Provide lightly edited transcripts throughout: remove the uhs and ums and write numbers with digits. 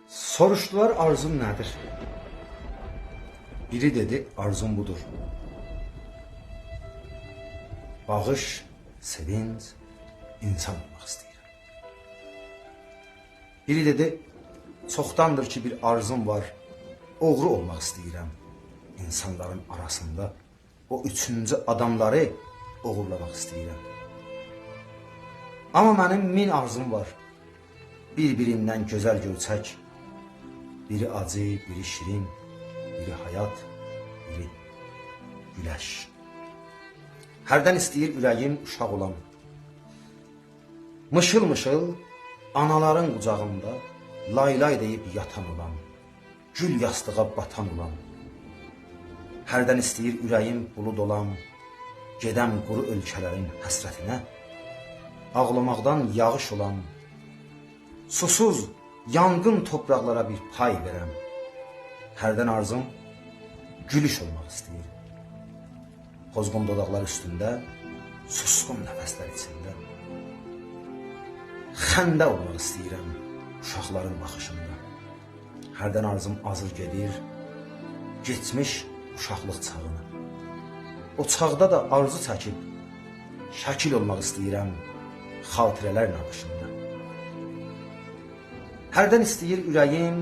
Soruşdular arzum nədir? Biri dedi arzum budur. Bağış, sevinç, insan olmaq istəyirəm. Biri dedi çoxdandır ki bir arzum var. Oğru olmaq istəyirəm. İnsanların arasında o üçüncü adamları oğurlamaq istəyirəm. Amma mənim min arzum var. Bir-birindən gözəl göyçək. Biri acı, biri şirin, biri hayat, biri güləş. Hərdən istəyir ürəyim uşaq olan. Mışıl-mışıl anaların qucağında laylay deyib yatan olan, gül yastığa batan olan. Hərdən istəyir ürəyim bulud olan, gedən quru ölkələrin həsrətinə, ağlamaqdan yağış olan, susuz yangın topraqlara bir pay verəm. Hərdən arzum gülüş olmaq istəyir. Pozğun dodaqlar üstündə, susqun nəfəslər içində. Xəndə olmaq istəyirəm uşaqların baxışında. Hərdən arzum azır gedir, geçmiş uşaqlıq çağını. O çağda da arzu çəkib, şəkil olmaq istəyirəm xatirələr naqışında. Hərdən istəyir ürəyim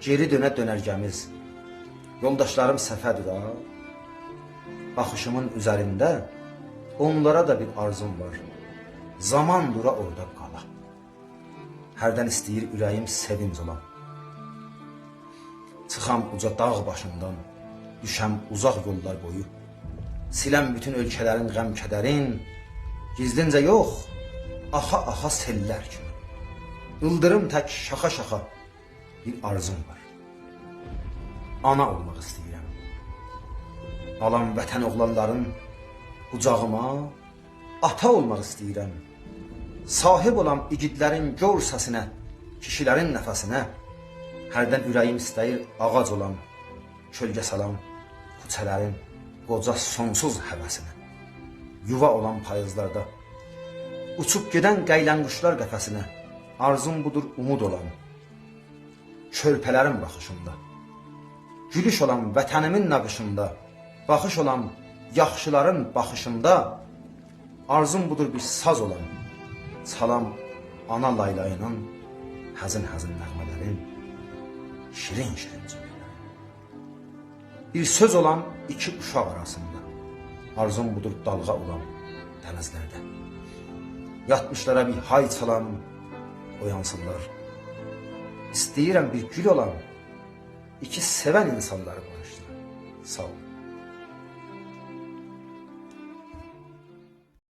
geri dönə dönərgəmiz. Yoldaşlarım səfə dura, baxışımın üzərində onlara da bir arzum var. Zaman dura orada qala. Hərdən istəyir ürəyim sevinc olan. Çıxam uca dağ başından, düşəm uzaq yollar boyu. Siləm bütün ölkələrin qəm-kədərin, gizlincə yox, axa-axa sellər kimi. Yıldırım tək şaxa-şaxa bir arzum var. Ana olmaq istəyirəm. Alam vətən oğlanların qucağıma ata olmaq istəyirəm. Sahib olam igidlərin gör səsinə, kişilərin nəfəsinə. Hərdən ürəyim istəyir ağac olam, kölgə salam küçələrin qoca sonsuz həvəsinə. Yuva olan payızlarda, uçub gedən qəylən quşlar qəfəsinə. Arzum budur umud olan, körpələrin baxışında. Gülüş olan vətənimin naqışında, baxış olan yaxşıların baxışında. Arzum budur bir saz olan, salam ana laylayının, həzin-həzin nəğmələrin, şirin-şirin cümlələrin. Bir söz olan iki uşaq arasında. Arzum budur dalğa olan dənizlərdə. Yatmışlara bir hay çalan, oyansınlar. İstəyirəm bir gül olan, iki sevən insanları bağışlar. Sağ ol.